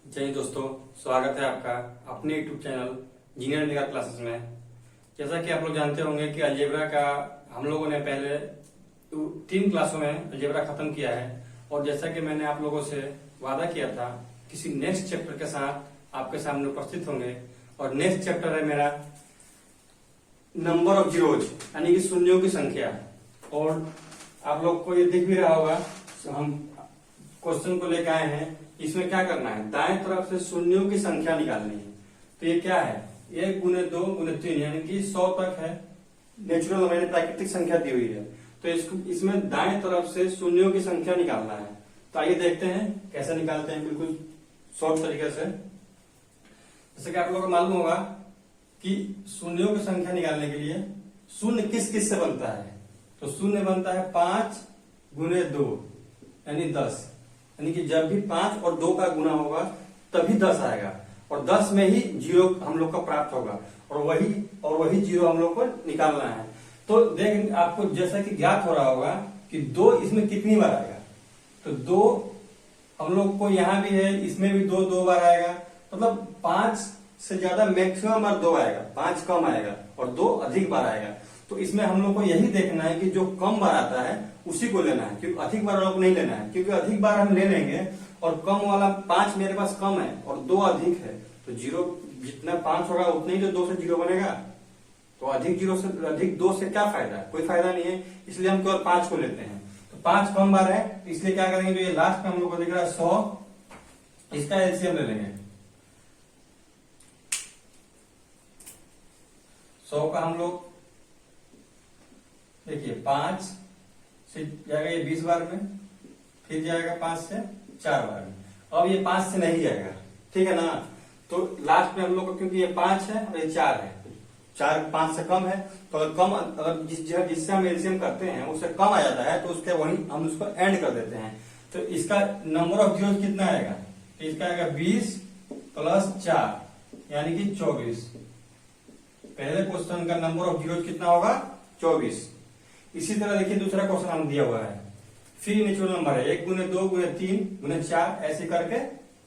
जय दोस्तों, स्वागत है आपका अपने यूट्यूब चैनल इंजीनियर निगाह क्लासेस में। जैसा कि आप लोग जानते होंगे कि अलजेब्रा का हम लोगों ने पहले 3 क्लासों में अलजेब्रा खत्म किया है और जैसा कि मैंने आप लोगों से वादा किया था किसी नेक्स्ट चैप्टर के साथ आपके सामने उपस्थित होंगे और नेक्स्ट चैप्टर है मेरा नंबर ऑफ जीरोज यानी कि शून्यों की संख्या। और आप लोग को ये दिख भी रहा होगा, हम क्वेश्चन को लेकर आए हैं। इसमें क्या करना है, दाएं तरफ से शून्यों की संख्या निकालनी है। तो ये क्या है, 1 गुने 2 गुने 3 यानी कि 100 तक है। नेचुरल मैंने प्राकृतिक संख्या दी हुई है, तो इसमें दाएं तरफ से शून्यों की संख्या निकालना है। तो आइए देखते हैं कैसे निकालते हैं, बिल्कुल शॉर्ट तरीके से। जैसे कि आप लोगों को मालूम होगा कि शून्यों की संख्या निकालने के लिए शून्य किस किस से बनता है, तो शून्य बनता है 5 गुने 2 यानी 10। यानी कि जब भी 5 और 2 का गुना होगा तभी 10 आएगा और 10 में ही जीरो हम लोग का प्राप्त होगा और वही जीरो हम लोग को निकालना है। तो देख आपको जैसा कि ज्ञात हो रहा होगा कि 2 इसमें कितनी बार आएगा, तो 2 हम लोग को यहां भी है, इसमें भी 2 बार आएगा। मतलब 5 से ज्यादा मैक्सिमम बार 2 आएगा, 5 कम आएगा और 2 अधिक बार आएगा। तो इसमें हम लोग को यही देखना है कि जो कम बार आता है उसी को लेना है, क्योंकि अधिक बार वाला को नहीं लेना है, क्योंकि अधिक बार हम ले लेंगे और कम वाला 5 मेरे पास कम है और 2 अधिक है, तो जीरो जितना 5 होगा उतना ही जो 2 से जीरो बनेगा। तो अधिक जीरो से अधिक 2 से क्या फायदा है, कोई फायदा नहीं है, इसलिए हम केवल 5 को लेते हैं। तो 5 कम बार है, तो इसलिए क्या करेंगे, जो ये लास्ट में हम लोग को दिख रहा है 100, इसका एलसीएम ले लेंगे। 100 का हम लोग देखिए 5 से जाएगा ये 20 बार में, फिर जाएगा 5 से 4 बार में। अब ये 5 से नहीं जाएगा, ठीक है ना। तो लास्ट में हम लोग को, क्योंकि ये 5 है और ये 4 है, 4 5 से कम है, तो अगर जिससे हम एलसीएम करते हैं उससे कम आ जाता है तो उसके वही हम उसको एंड कर देते हैं। तो इसका नंबर ऑफ जीरोज कितना आएगा, तो इसका आएगा 20 प्लस 4 यानी कि 24। पहले क्वेश्चन का नंबर ऑफ जीरोज कितना होगा, 24। इसी तरह देखिए दूसरा क्वेश्चन हम दिया हुआ है, फिर नेचुरल नंबर है 1 गुने 2 गुने 3 गुने 4 ऐसे करके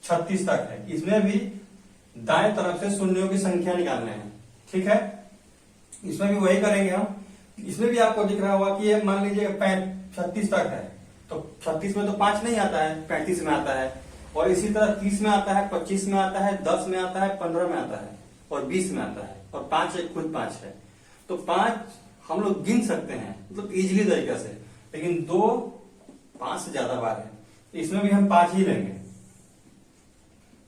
36 तक है। इसमें भी दाएं तरफ से शून्यों की संख्या निकालना है, ठीक है। इसमें भी वही करेंगे हम। इसमें भी आपको दिख रहा होगा कि ये मान लीजिए 36 तक है, तो 36 में तो 5 नहीं आता है, 35 में आता है। और इसी तरह 30 में आता है, 25 में आता है, 10 में आता है, 15 में आता है और 20 में आता है और 5 एक खुद 5 है। तो 5 हम लोग गिन सकते हैं, मतलब इजीली तरीके से, लेकिन 2 5 से ज्यादा बार है, इसमें भी हम 5 ही लेंगे।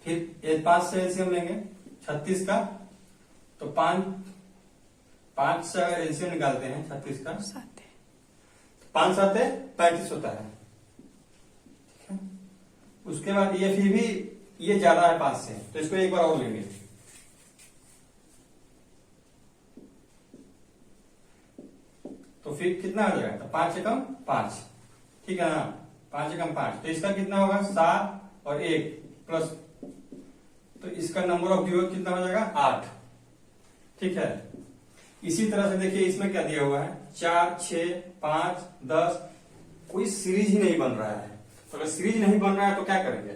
फिर 5 से एलसीएम लेंगे 36 का, तो 5 से अगर एलसीएम निकालते हैं 36 का, 5 7 35 होता है, ठीक है। उसके बाद ये फिर भी ये ज्यादा है 5 से, तो इसको एक बार और लेंगे। तो फिर कितना हो जाएगा, तो 5 से कम 5, ठीक है ना, 5 से कम 5, तो इसका कितना होगा 7 और 1 प्लस, तो इसका नंबर ऑफ जीरो कितना हो जाएगा 8, ठीक है। इसी तरह से देखिए इसमें क्या दिया हुआ है 4 6 5 10, कोई सीरीज ही नहीं बन रहा है। तो अगर सीरीज नहीं बन रहा है तो क्या करेंगे,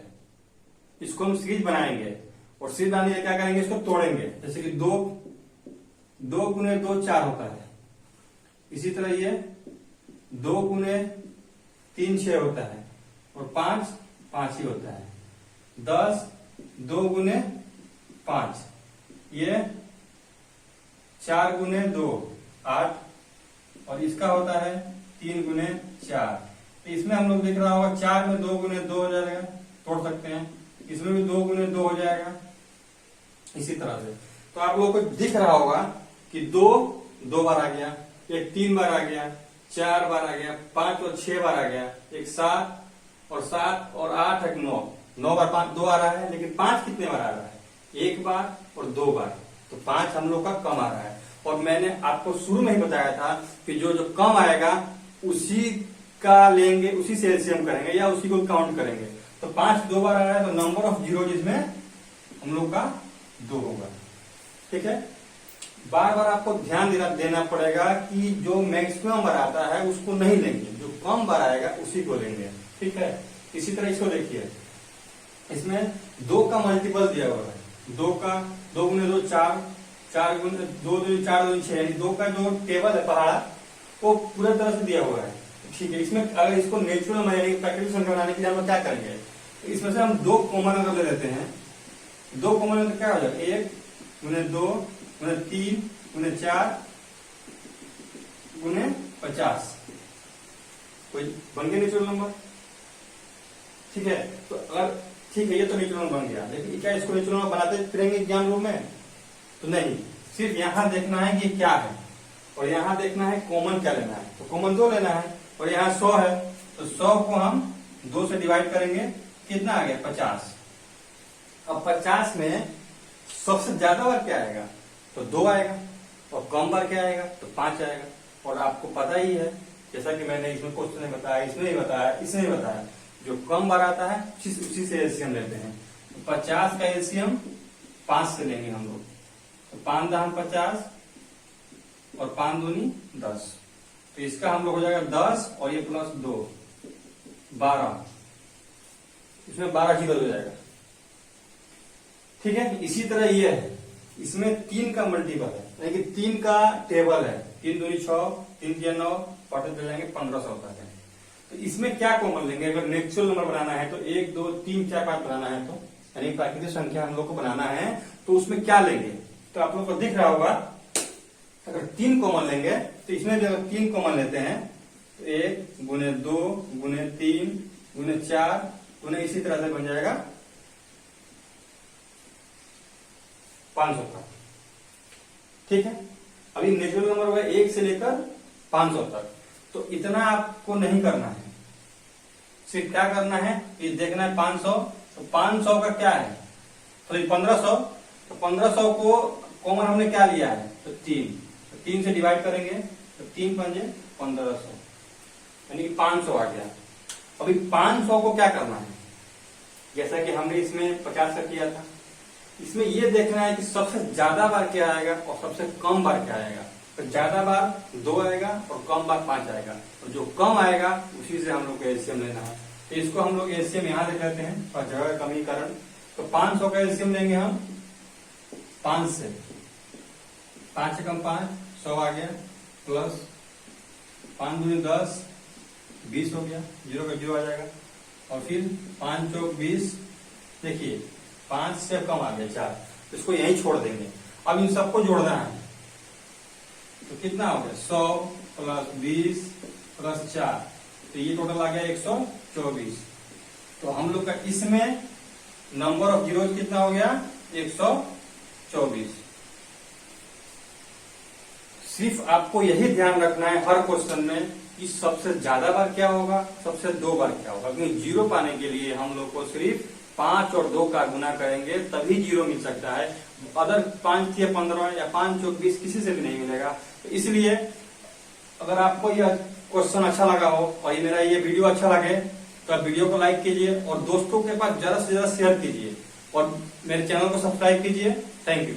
इसको हम सीरीज बनाएंगे और सीरीज बनाने क्या करेंगे, इसको तोड़ेंगे। जैसे कि 2 गुने 2 4 होता है, इसी तरह ये 2 गुने 3 6 होता है और 5 5 ही होता है। 10 2 गुने 5, ये 4 गुने 2 8 और इसका होता है 3 गुने 4। तो इसमें हम लोग देख रहा होगा 4 में 2 गुने 2 हो जाएगा, तोड़ सकते हैं। इसमें भी 2 गुने 2 हो जाएगा इसी तरह से। तो आप लोगों को दिख रहा होगा कि 2 बार आ गया, एक 3 बार आ गया, 4 बार आ गया, 5 और 6 बार आ गया, एक 7 और 8 एक 9 बार 5 2 आ रहा है। लेकिन 5 कितने बार आ रहा है, 1 बार और 2 बार, तो 5 हम लोग का कम आ रहा है। और मैंने आपको शुरू में ही बताया था कि जो कम आएगा उसी का लेंगे, उसी से एलसीएम करेंगे या उसी को काउंट करेंगे। तो 5 2 बार आ रहा है, तो नंबर ऑफ जीरो जिसमें हम लोग का 2 होगा, ठीक है। बार बार आपको ध्यान देना पड़ेगा कि जो मैक्सिमम बार आता है उसको नहीं लेंगे, जो कम बार आएगा उसी को लेंगे, ठीक है। इसी तरह इसको देखिए इसमें 2 का मल्टीपल दिया हुआ है, 2 का 2 गुने 2 4, 4 गुने 2 2 4 2 6, यानी 2 का जो टेबल है पहाड़ा वो पूरा तरह से दिया हुआ है। ठीक है, इसमें अगर इसको नेचुरल नंबर यानी प्राकृतिक संख्या बनाने के लिए हम क्या करेंगे, इसमें से हम 2 कॉमन अगर ले लेते हैं, 2 कॉमन तो क्या हो जाएगा, 1 गुने 2 गुने 3 गुने 4 गुने 50, कोई बन गया नेचुरल नंबर। ठीक है, तो अगर ठीक है ये तो नेचुरल नंबर बन गया, लेकिन क्या इसको नेचुरल नंबर बनाते फिरेंगे एग्जाम रूम में? तो नहीं, सिर्फ यहाँ देखना है कि क्या है और यहाँ देखना है कॉमन क्या लेना है, तो कॉमन 2 लेना है और यहाँ 100 है तो 100 को हम 2 से डिवाइड करेंगे, कितना आ गया 50। अब 50 में सबसे ज्यादा बार क्या आएगा, तो 2 आएगा और कम बार क्या आएगा, तो 5 आएगा। और आपको पता ही है, जैसा कि मैंने इसमें क्वेश्चन में बताया, इसमें ही बताया, इसमें ही बताया, जो कम बार आता है उसी से एलसीएम लेते हैं। तो 50 का एलसीएम 5 से लेंगे हम लोग, तो 5 दाम 50 और 5 दूनी 10, तो इसका हम लोग हो जाएगा 10 और ये प्लस 2 12, इसमें 12 जीरो हो जाएगा। ठीक है, इसी तरह ये है, इसमें 3 का मल्टीपल है, यानी कि 3 का टेबल है, 3 दूनी 6 3 3 9 पटे चल जाएंगे 1500 तक है। तो इसमें क्या कॉमन लेंगे, अगर नेचुरल नंबर बनाना है तो 1 2 3 4 5 बनाना है, तो यानी प्राकृतिक संख्या हम लोग को बनाना है, तो उसमें क्या लेंगे, तो आप लोग को दिख रहा होगा, अगर 3 कॉमन लेंगे तो इसमें भी अगर 3 कॉमन लेते हैं तो 1 गुने 2 गुने 3 गुने 4 गुने इसी तरह से बन जाएगा 500 का। ठीक है, अभी नेचुरल नंबर होगा 1 से लेकर 500 तक, तो इतना आपको नहीं करना है, सिर्फ क्या करना है, ये देखना है 500, तो 500 का क्या है, तो 1500, तो 1500 को कॉमन हमने क्या लिया है, तो 3 से डिवाइड करेंगे, तो 3 पंजे 1500, यानी कि 500 आ गया। अभी 500 को क्या करना है, जैसा कि हमने इसमें 50 का किया था, इसमें ये देखना है कि सबसे ज्यादा बार क्या आएगा और सबसे कम बार क्या आएगा। तो ज्यादा बार 2 आएगा और कम बार 5 आएगा, और जो कम आएगा उसी से हम लोग को एलसीएम लेना है। तो इसको हम लोग एलसीएम यहाँ लिख लेते हैं और जगह का कमी कारण, तो 500 का एलसीएम लेंगे हम 5 से, 5 से कम 5 100 आ गया, प्लस 5 दूनी 10 20 हो गया, 0 का 0 आ जाएगा, और फिर 5 चौक 20, देखिए 5 से कम आ गया 4, इसको यहीं छोड़ देंगे। अब इन सबको जोड़ना है, तो कितना हो गया 100 प्लस 20 प्लस 4, तो ये टोटल आ गया 124। तो हम लोग का इसमें नंबर ऑफ जीरो कितना हो गया 124। सिर्फ आपको यही ध्यान रखना है हर क्वेश्चन में कि सबसे ज्यादा बार क्या होगा, सबसे 2 बार क्या होगा, क्योंकि जीरो पाने के लिए हम लोग को सिर्फ 5 और 2 का गुना करेंगे तभी जीरो मिल सकता है। अदर 5 या 15 या 5 चौक 20 किसी से भी नहीं मिलेगा। तो इसलिए अगर आपको यह क्वेश्चन अच्छा लगा हो और मेरा ये वीडियो अच्छा लगे तो आप वीडियो को लाइक कीजिए और दोस्तों के पास ज्यादा से ज्यादा शेयर कीजिए और मेरे चैनल को सब्सक्राइब कीजिए। Thank you.